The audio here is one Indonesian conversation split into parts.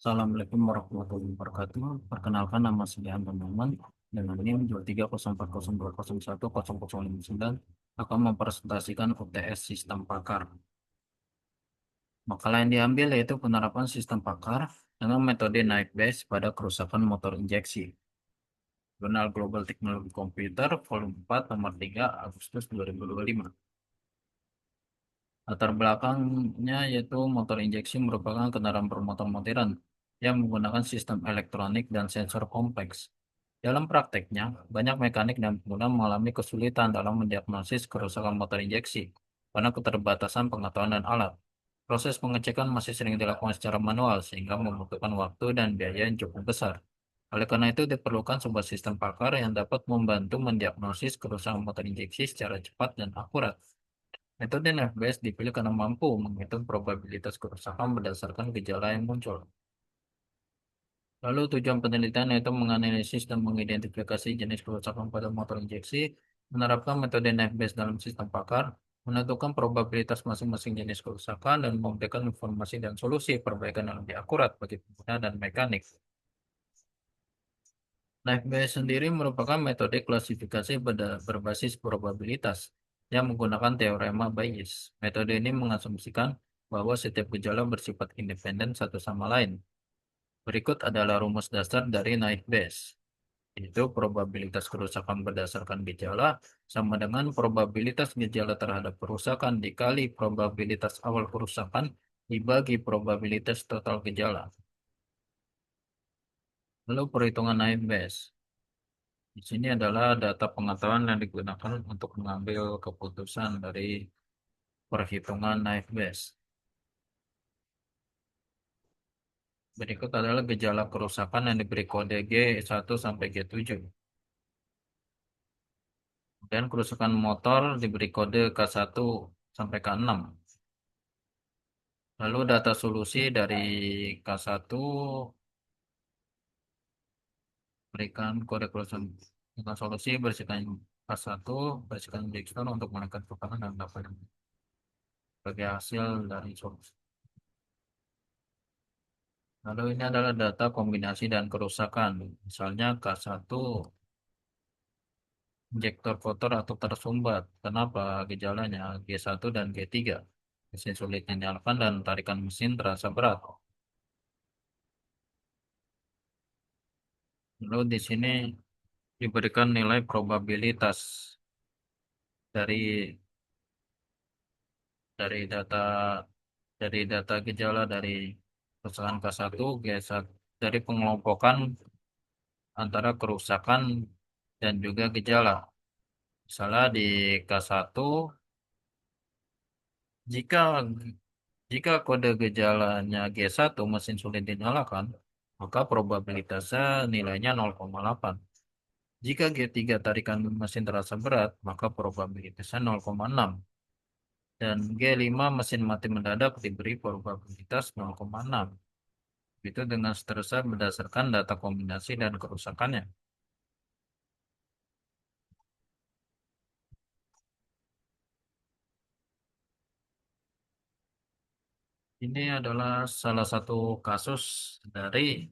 Assalamualaikum warahmatullahi wabarakatuh. Perkenalkan nama saya Anton Maman dengan NIM 2304020010059 akan mempresentasikan UTS Sistem Pakar. Makalah yang diambil yaitu penerapan sistem pakar dengan metode naik base pada kerusakan motor injeksi. Jurnal Global Technology Computer Volume 4 nomor 3 Agustus 2025. Latar belakangnya yaitu motor injeksi merupakan kendaraan bermotor modern yang menggunakan sistem elektronik dan sensor kompleks. Dalam prakteknya, banyak mekanik dan pengguna mengalami kesulitan dalam mendiagnosis kerusakan motor injeksi karena keterbatasan pengetahuan dan alat. Proses pengecekan masih sering dilakukan secara manual sehingga membutuhkan waktu dan biaya yang cukup besar. Oleh karena itu, diperlukan sebuah sistem pakar yang dapat membantu mendiagnosis kerusakan motor injeksi secara cepat dan akurat. Metode NFBS dipilih karena mampu menghitung probabilitas kerusakan berdasarkan gejala yang muncul. Lalu tujuan penelitian yaitu menganalisis dan mengidentifikasi jenis kerusakan pada motor injeksi, menerapkan metode NFBS dalam sistem pakar, menentukan probabilitas masing-masing jenis kerusakan, dan memberikan informasi dan solusi perbaikan yang lebih akurat bagi pengguna dan mekanik. NFBS sendiri merupakan metode klasifikasi berbasis probabilitas yang menggunakan teorema Bayes. Metode ini mengasumsikan bahwa setiap gejala bersifat independen satu sama lain. Berikut adalah rumus dasar dari NFBS. Itu probabilitas kerusakan berdasarkan gejala sama dengan probabilitas gejala terhadap kerusakan dikali probabilitas awal kerusakan dibagi probabilitas total gejala. Lalu perhitungan NFBS. Di sini adalah data pengetahuan yang digunakan untuk mengambil keputusan dari perhitungan NFBS. Berikut adalah gejala kerusakan yang diberi kode G1 sampai G7. Kemudian kerusakan motor diberi kode K1 sampai K6. Lalu data solusi dari K1 berikan kode kerusakan dengan solusi bersihkan K1, bersihkan Dexter untuk menekan kerusakan dan dapat sebagai hasil dari solusi. Lalu ini adalah data kombinasi dan kerusakan. Misalnya K1 injektor kotor atau tersumbat. Kenapa gejalanya G1 dan G3? Mesin sulit dinyalakan dan tarikan mesin terasa berat. Lalu di sini diberikan nilai probabilitas dari dari data gejala dari kerusakan K1, G1 dari pengelompokan antara kerusakan dan juga gejala. Misalnya di K1, jika jika kode gejalanya G1 mesin sulit dinyalakan, maka probabilitasnya nilainya 0,8. Jika G3 tarikan mesin terasa berat, maka probabilitasnya 0,6. Dan G5 mesin mati mendadak diberi probabilitas 0,6. Itu dengan seterusnya berdasarkan data kombinasi dan kerusakannya. Ini adalah salah satu kasus dari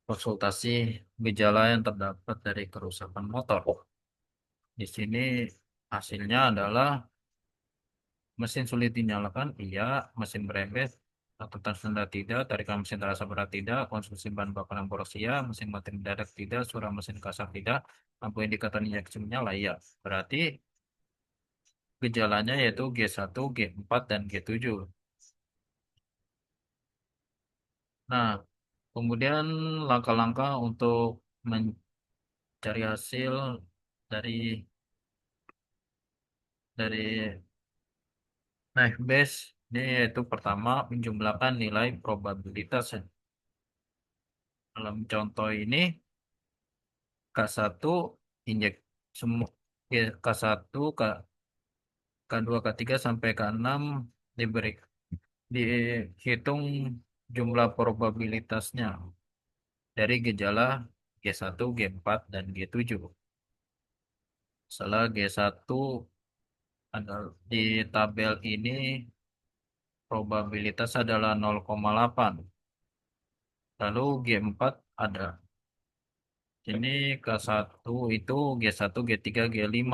konsultasi gejala yang terdapat dari kerusakan motor. Di sini hasilnya adalah mesin sulit dinyalakan, iya, mesin berembet atau tersendat tidak, tarikan mesin terasa berat tidak, konsumsi bahan bakar yang boros iya, mesin mati mendadak tidak, suara mesin kasar tidak, lampu indikator injeksi menyala iya. Berarti gejalanya yaitu G1, G4, dan G7. Nah, kemudian langkah-langkah untuk mencari hasil dari dari naik base ini yaitu pertama menjumlahkan nilai probabilitas. Dalam contoh ini K1 injek semua K1, K2, K3 sampai K6 diberi dihitung jumlah probabilitasnya dari gejala G1, G4, dan G7. Setelah G1 ada di tabel ini probabilitas adalah 0,8. Lalu G4 ada. Ini K1 itu G1, G3, G5.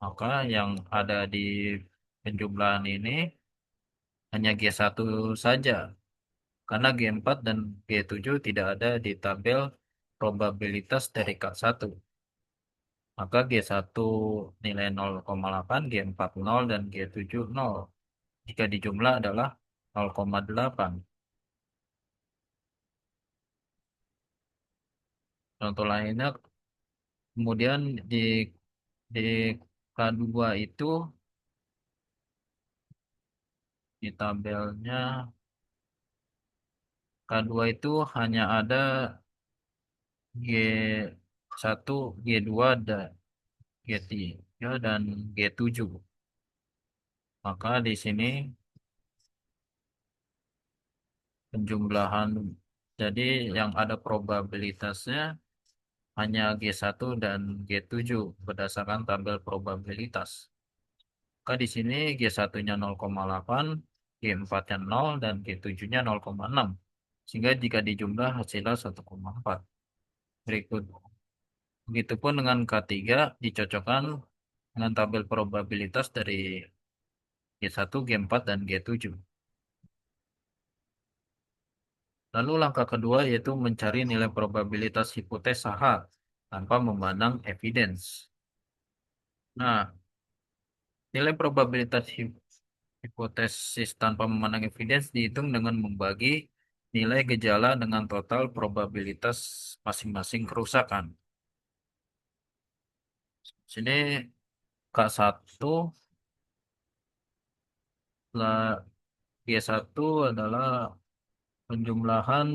Maka yang ada di penjumlahan ini hanya G1 saja. Karena G4 dan G7 tidak ada di tabel probabilitas dari K1. Maka G1 nilai 0,8, G4 0, dan G7 0. Jika dijumlah adalah 0,8. Contoh lainnya, kemudian di K2 itu, di tabelnya K2 itu hanya ada G1, G2, dan G3, dan G7. Maka di sini penjumlahan, jadi yang ada probabilitasnya hanya G1 dan G7 berdasarkan tabel probabilitas. Maka di sini G1-nya 0,8, G4-nya 0, dan G7-nya 0,6. Sehingga jika dijumlah hasilnya 1,4. Berikut. Begitupun dengan K3 dicocokkan dengan tabel probabilitas dari G1, G4, dan G7. Lalu langkah kedua yaitu mencari nilai probabilitas hipotesa H tanpa memandang evidence. Nah, nilai probabilitas hipotesis tanpa memandang evidence dihitung dengan membagi nilai gejala dengan total probabilitas masing-masing kerusakan. Sini K1 lah, G1 adalah penjumlahan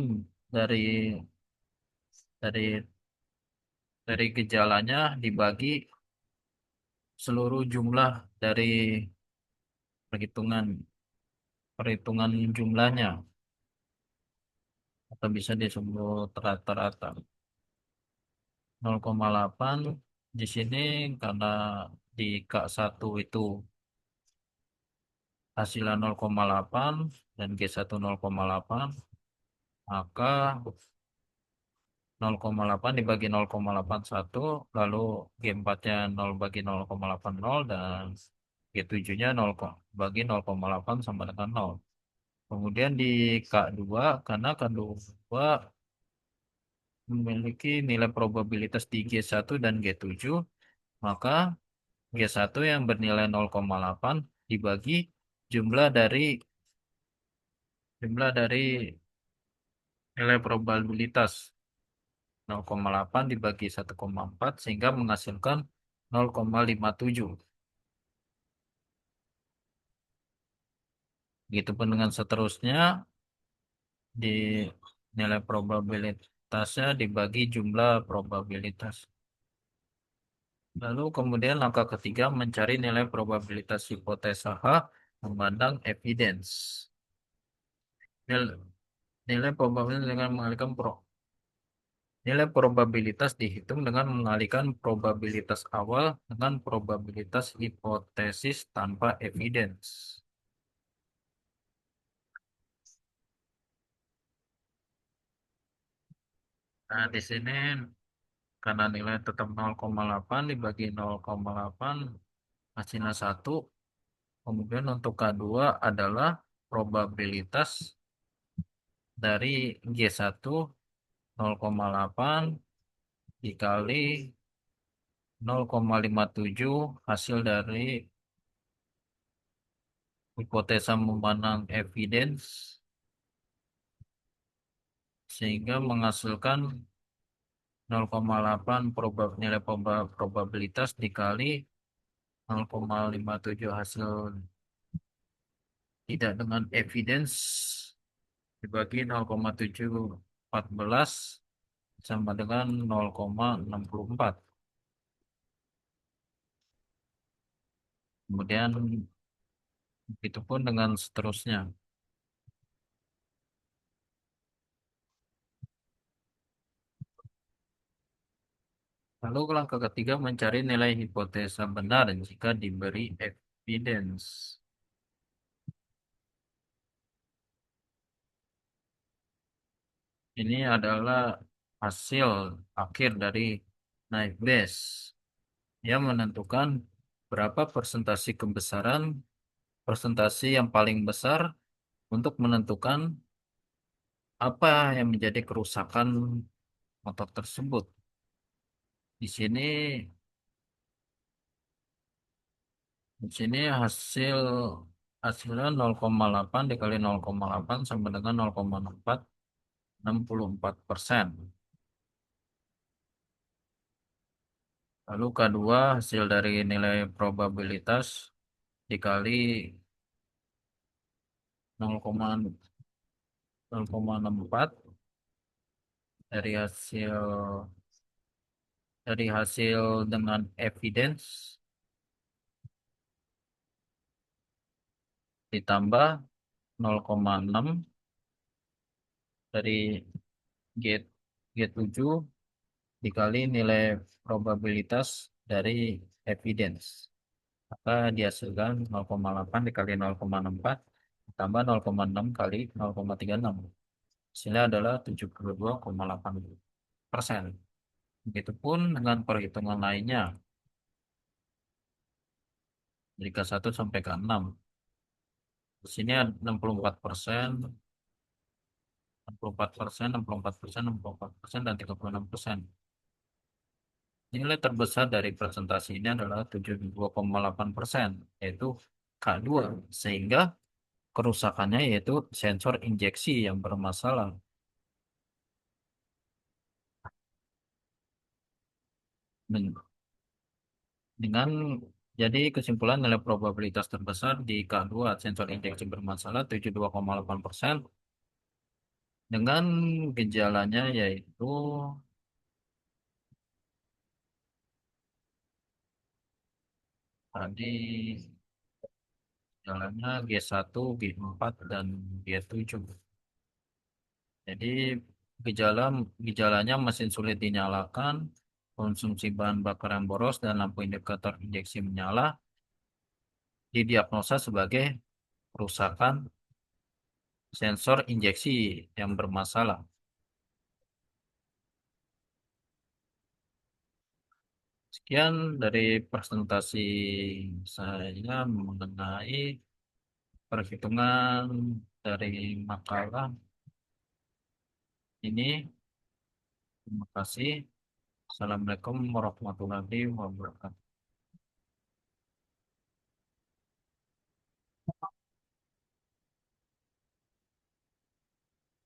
dari dari dari gejalanya dibagi seluruh jumlah dari perhitungan perhitungan jumlahnya, atau bisa disebut rata-rata 0,8. Di sini karena di K1 itu hasilnya 0,8 dan G1 0,8, maka 0,8 dibagi 0,81, lalu G4-nya 0 bagi 0,80, dan G7-nya 0 bagi 0,8 sama dengan 0. Kemudian di K2, karena K2 memiliki nilai probabilitas di G1 dan G7, maka G1 yang bernilai 0,8 dibagi jumlah dari jumlah dari nilai probabilitas 0,8 dibagi 1,4 sehingga menghasilkan 0,57. Begitupun dengan seterusnya, di nilai probabilitasnya dibagi jumlah probabilitas. Lalu kemudian langkah ketiga mencari nilai probabilitas hipotesa H memandang evidence. Nilai, nilai probabilitas dengan mengalihkan nilai probabilitas dihitung dengan mengalihkan probabilitas awal dengan probabilitas hipotesis tanpa evidence. Nah, di sini karena nilai tetap 0,8 dibagi 0,8 hasilnya 1. Kemudian untuk K2 adalah probabilitas dari G1 0,8 dikali 0,57 hasil dari hipotesa memandang evidence sehingga menghasilkan 0,8 nilai probabilitas dikali 0,57 hasil tidak dengan evidence dibagi 0,714 sama dengan 0,64. Kemudian itu pun dengan seterusnya. Lalu langkah ketiga mencari nilai hipotesa benar jika diberi evidence. Ini adalah hasil akhir dari naik base yang menentukan berapa persentase yang paling besar untuk menentukan apa yang menjadi kerusakan motor tersebut. Di sini, di sini hasilnya 0,8 dikali 0,8 sama dengan 0,6464%. Lalu kedua hasil dari nilai probabilitas dikali 0,64 dari hasil dengan evidence ditambah 0,6 dari gate G7 dikali nilai probabilitas dari evidence. Maka dihasilkan 0,8 dikali 0,64 tambah 0,6 kali 0,36. Hasilnya adalah 72,8%. Begitupun dengan perhitungan lainnya, dari ke 1 sampai ke 6. Di sini ada 64%, 64%, 64%, 64%, dan 36%. Nilai terbesar dari presentasi ini adalah 72,8%, yaitu K2, sehingga kerusakannya yaitu sensor injeksi yang bermasalah. Men- Dengan jadi kesimpulan nilai probabilitas terbesar di K2 sensor injeksi bermasalah 72,8% dengan gejalanya yaitu tadi gejalanya G1, G4, dan G7. Jadi gejala gejalanya mesin sulit dinyalakan, konsumsi bahan bakar yang boros dan lampu indikator injeksi menyala didiagnosa sebagai kerusakan sensor injeksi yang bermasalah. Sekian dari presentasi saya mengenai perhitungan dari makalah ini. Terima kasih. Assalamualaikum warahmatullahi wabarakatuh.